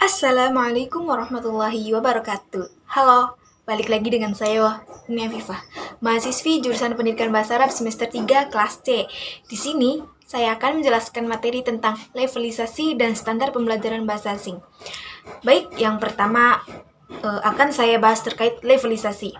Assalamualaikum warahmatullahi wabarakatuh. Halo, balik lagi dengan saya, Umi Afifah, mahasiswi jurusan Pendidikan Bahasa Arab semester 3 kelas C. Di sini, saya akan menjelaskan materi tentang levelisasi dan standar pembelajaran bahasa asing. Baik, yang pertama akan saya bahas terkait levelisasi.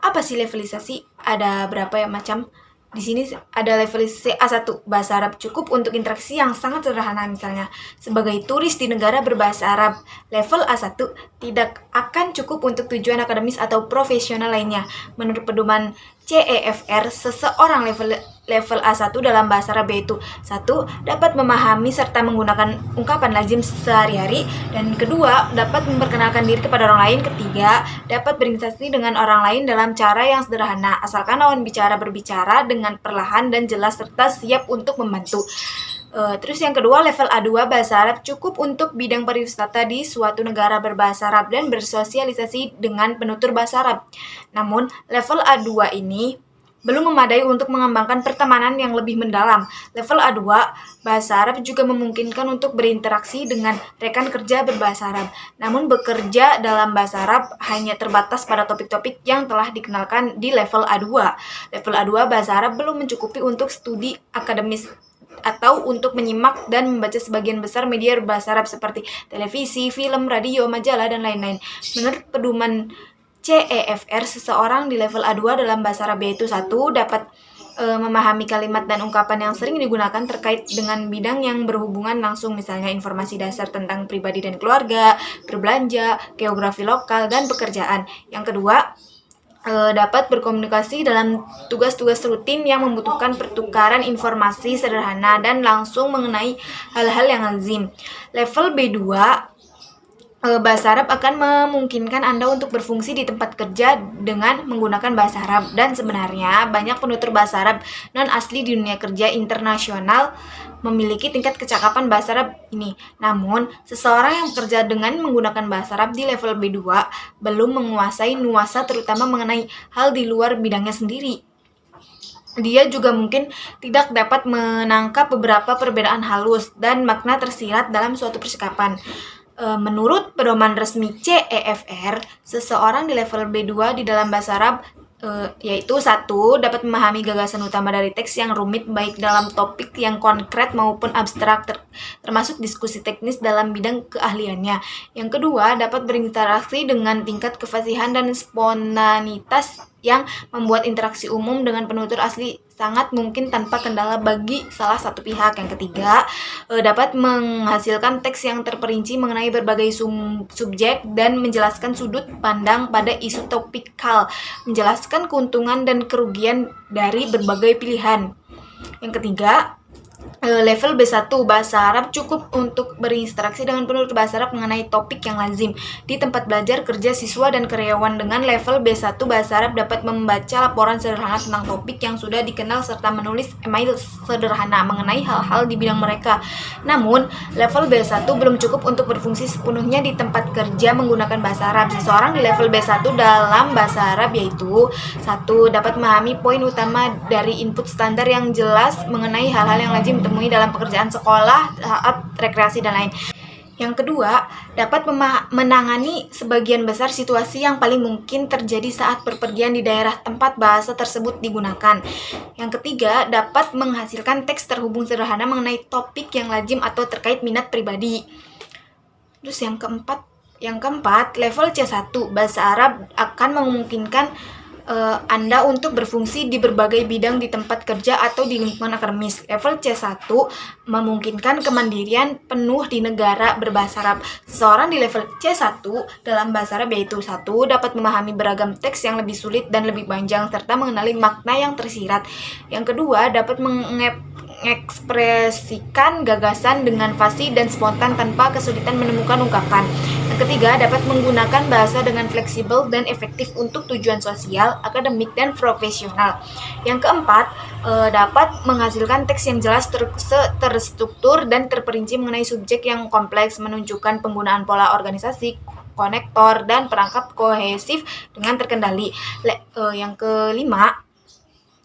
Apa sih levelisasi? Ada berapa ya macam? Di sini ada levelisasi A1, bahasa Arab cukup untuk interaksi yang sangat sederhana, misalnya sebagai turis di negara berbahasa Arab. Level A1 tidak akan cukup untuk tujuan akademis atau profesional lainnya. Menurut pedoman CEFR, seseorang level A1 dalam bahasa Arab yaitu 1. Dapat memahami serta menggunakan ungkapan lazim sehari-hari, dan kedua, dapat memperkenalkan diri kepada orang lain. Ketiga, dapat berinteraksi dengan orang lain dalam cara yang sederhana, asalkan lawan bicara berbicara dengan perlahan dan jelas serta siap untuk membantu. Terus yang kedua, level A2 bahasa Arab cukup untuk bidang pariwisata di suatu negara berbahasa Arab dan bersosialisasi dengan penutur bahasa Arab. Namun, level A2 ini belum memadai untuk mengembangkan pertemanan yang lebih mendalam. Level A2 bahasa Arab juga memungkinkan untuk berinteraksi dengan rekan kerja berbahasa Arab. Namun bekerja dalam bahasa Arab hanya terbatas pada topik-topik yang telah dikenalkan di level A2. Level A2 bahasa Arab belum mencukupi untuk studi akademis atau untuk menyimak dan membaca sebagian besar media berbahasa Arab seperti televisi, film, radio, majalah, dan lain-lain. Menurut pedoman CEFR, seseorang di level A2 dalam bahasa Arab yaitu 1. Dapat memahami kalimat dan ungkapan yang sering digunakan terkait dengan bidang yang berhubungan langsung, misalnya informasi dasar tentang pribadi dan keluarga, berbelanja, geografi lokal, dan pekerjaan. Yang kedua, dapat berkomunikasi dalam tugas-tugas rutin yang membutuhkan pertukaran informasi sederhana dan langsung mengenai hal-hal yang lazim. Level B2 bahasa Arab akan memungkinkan Anda untuk berfungsi di tempat kerja dengan menggunakan bahasa Arab, dan sebenarnya banyak penutur bahasa Arab non-asli di dunia kerja internasional memiliki tingkat kecakapan bahasa Arab ini. Namun, seseorang yang bekerja dengan menggunakan bahasa Arab di level B2 belum menguasai nuansa terutama mengenai hal di luar bidangnya sendiri. Dia juga mungkin tidak dapat menangkap beberapa perbedaan halus dan makna tersirat dalam suatu percakapan. Menurut pedoman resmi CEFR, seseorang di level B2 di dalam bahasa Arab yaitu 1. Dapat memahami gagasan utama dari teks yang rumit baik dalam topik yang konkret maupun abstrak, termasuk diskusi teknis dalam bidang keahliannya. Yang kedua, dapat berinteraksi dengan tingkat kefasihan dan spontanitas yang membuat interaksi umum dengan penutur asli sangat mungkin tanpa kendala bagi salah satu pihak. Yang ketiga, dapat menghasilkan teks yang terperinci mengenai berbagai subjek dan menjelaskan sudut pandang pada isu topikal, menjelaskan keuntungan dan kerugian dari berbagai pilihan. Yang ketiga, level B1 bahasa Arab cukup untuk berinteraksi dengan penutur bahasa Arab mengenai topik yang lazim di tempat belajar, kerja siswa, dan karyawan. Dengan level B1 bahasa Arab dapat membaca laporan sederhana tentang topik yang sudah dikenal serta menulis email sederhana mengenai hal-hal di bidang mereka. Namun, level B1 belum cukup untuk berfungsi sepenuhnya di tempat kerja menggunakan bahasa Arab. Seseorang di level B1 dalam bahasa Arab yaitu 1. Dapat memahami poin utama dari input standar yang jelas mengenai hal-hal yang lazim ditemui dalam pekerjaan sekolah, saat rekreasi, dan lain. Yang kedua, dapat menangani sebagian besar situasi yang paling mungkin terjadi saat berpergian di daerah tempat bahasa tersebut digunakan. Yang ketiga, dapat menghasilkan teks terhubung sederhana mengenai topik yang lazim atau terkait minat pribadi. Terus yang keempat, level C1 bahasa Arab akan memungkinkan Anda untuk berfungsi di berbagai bidang di tempat kerja atau di lingkungan akademis. Level C1 memungkinkan kemandirian penuh di negara berbahasa Arab. Seseorang di level C1 dalam bahasa Arab yaitu 1. Dapat memahami beragam teks yang lebih sulit dan lebih panjang serta mengenali makna yang tersirat. Yang kedua, dapat mengekspresikan gagasan dengan fasih dan spontan tanpa kesulitan menemukan ungkapan. Yang ketiga, dapat menggunakan bahasa dengan fleksibel dan efektif untuk tujuan sosial, akademik, dan profesional. Yang keempat, dapat menghasilkan teks yang jelas, terstruktur, dan terperinci mengenai subjek yang kompleks, menunjukkan penggunaan pola organisasi, konektor, dan perangkat kohesif dengan terkendali. Yang kelima,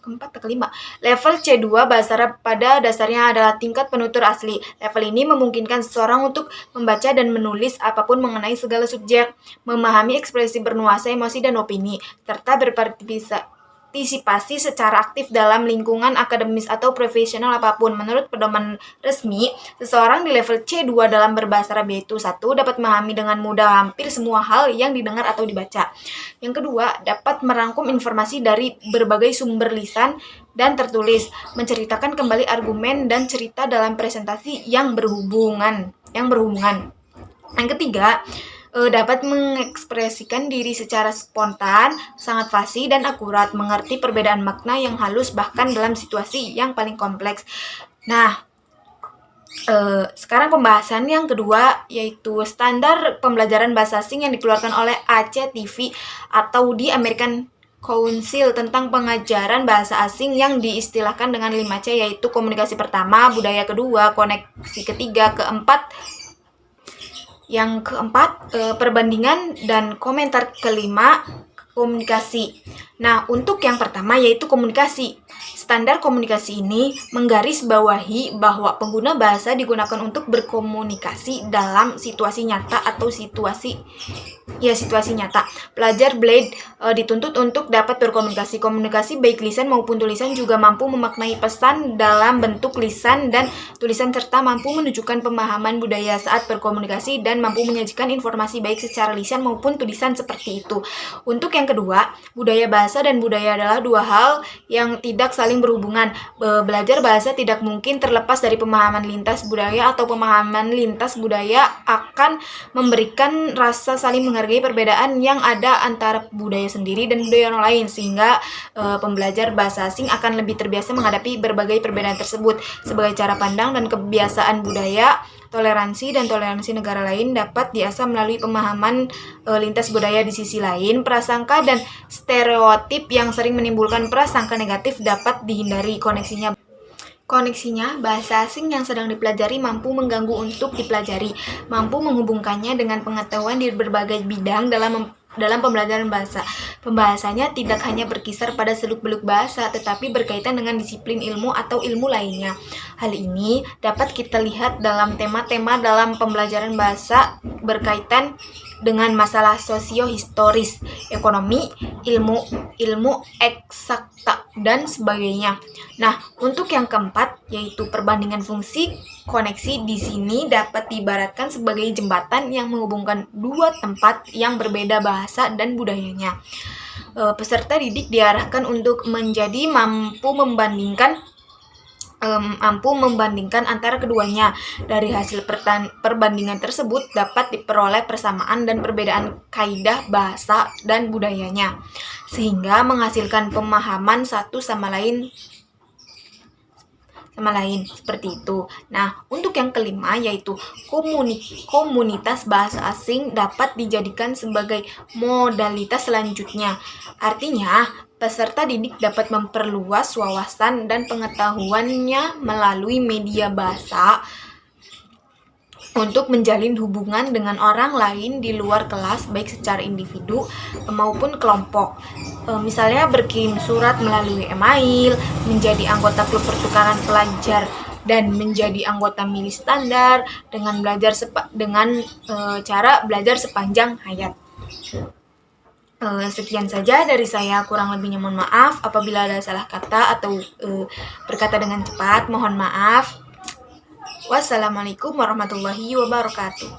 keempat atau kelima. Level C2 bahasa Arab pada dasarnya adalah tingkat penutur asli. Level ini memungkinkan seseorang untuk membaca dan menulis apapun mengenai segala subjek, memahami ekspresi bernuansa emosi dan opini, serta berpartisipasi secara aktif dalam lingkungan akademis atau profesional apapun. Menurut pedoman resmi, seseorang di level C2 dalam berbahasa Arab yaitu 1. Dapat memahami dengan mudah hampir semua hal yang didengar atau dibaca. Yang kedua, dapat merangkum informasi dari berbagai sumber lisan dan tertulis, menceritakan kembali argumen dan cerita dalam presentasi yang berhubungan. Yang ketiga, dapat mengekspresikan diri secara spontan, sangat fasih dan akurat, mengerti perbedaan makna yang halus bahkan dalam situasi yang paling kompleks. Nah, sekarang pembahasan yang kedua yaitu standar pembelajaran bahasa asing yang dikeluarkan oleh ACTV atau di American Council tentang pengajaran bahasa asing yang diistilahkan dengan 5C, yaitu komunikasi pertama, budaya kedua, koneksi ketiga, keempat, perbandingan, dan komentar kelima, komunikasi. Nah, untuk yang pertama yaitu komunikasi. Standar komunikasi ini menggarisbawahi bahwa pengguna bahasa digunakan untuk berkomunikasi dalam situasi nyata atau situasi nyata. Pelajar BLAD dituntut untuk dapat berkomunikasi. Komunikasi baik lisan maupun tulisan juga mampu memaknai pesan dalam bentuk lisan dan tulisan serta mampu menunjukkan pemahaman budaya saat berkomunikasi dan mampu menyajikan informasi baik secara lisan maupun tulisan seperti itu. Untuk yang kedua, budaya bahasa dan budaya adalah dua hal yang tidak saling berhubungan. Belajar bahasa tidak mungkin terlepas dari pemahaman lintas budaya atau pemahaman lintas budaya akan memberikan rasa saling menghargai perbedaan yang ada antara budaya sendiri dan budaya orang lain, sehingga pembelajar bahasa asing akan lebih terbiasa menghadapi berbagai perbedaan tersebut. Sebagai cara pandang dan kebiasaan budaya, toleransi negara lain dapat diasah melalui pemahaman lintas budaya. Di sisi lain, prasangka dan stereotip yang sering menimbulkan prasangka negatif dapat dihindari. Koneksinya, bahasa asing yang sedang dipelajari mampu mengganggu untuk dipelajari, mampu menghubungkannya dengan pengetahuan di berbagai bidang dalam pembelajaran bahasa. Pembahasannya tidak hanya berkisar pada seluk-beluk bahasa, tetapi berkaitan dengan disiplin ilmu atau ilmu lainnya. Hal ini dapat kita lihat dalam tema-tema dalam pembelajaran bahasa berkaitan dengan masalah sosiohistoris, ekonomi, ilmu eksakta, dan sebagainya. Nah, untuk yang keempat, yaitu perbandingan fungsi koneksi, di sini dapat diibaratkan sebagai jembatan yang menghubungkan dua tempat yang berbeda bahasa dan budayanya. Peserta didik diarahkan untuk menjadi mampu membandingkan antara keduanya. Dari hasil perbandingan tersebut dapat diperoleh persamaan dan perbedaan kaidah bahasa dan budayanya, sehingga menghasilkan pemahaman satu sama lain seperti itu. Nah, untuk yang kelima yaitu komunitas bahasa asing dapat dijadikan sebagai modalitas selanjutnya. Artinya, peserta didik dapat memperluas wawasan dan pengetahuannya melalui media bahasa untuk menjalin hubungan dengan orang lain di luar kelas, baik secara individu maupun kelompok. Misalnya berkirim surat melalui email, menjadi anggota klub pertukaran pelajar, dan menjadi anggota mili standar dengan cara belajar sepanjang hayat. Sekian saja dari saya, kurang lebihnya mohon maaf. Apabila ada salah kata atau berkata dengan cepat, mohon maaf. Wassalamualaikum warahmatullahi wabarakatuh.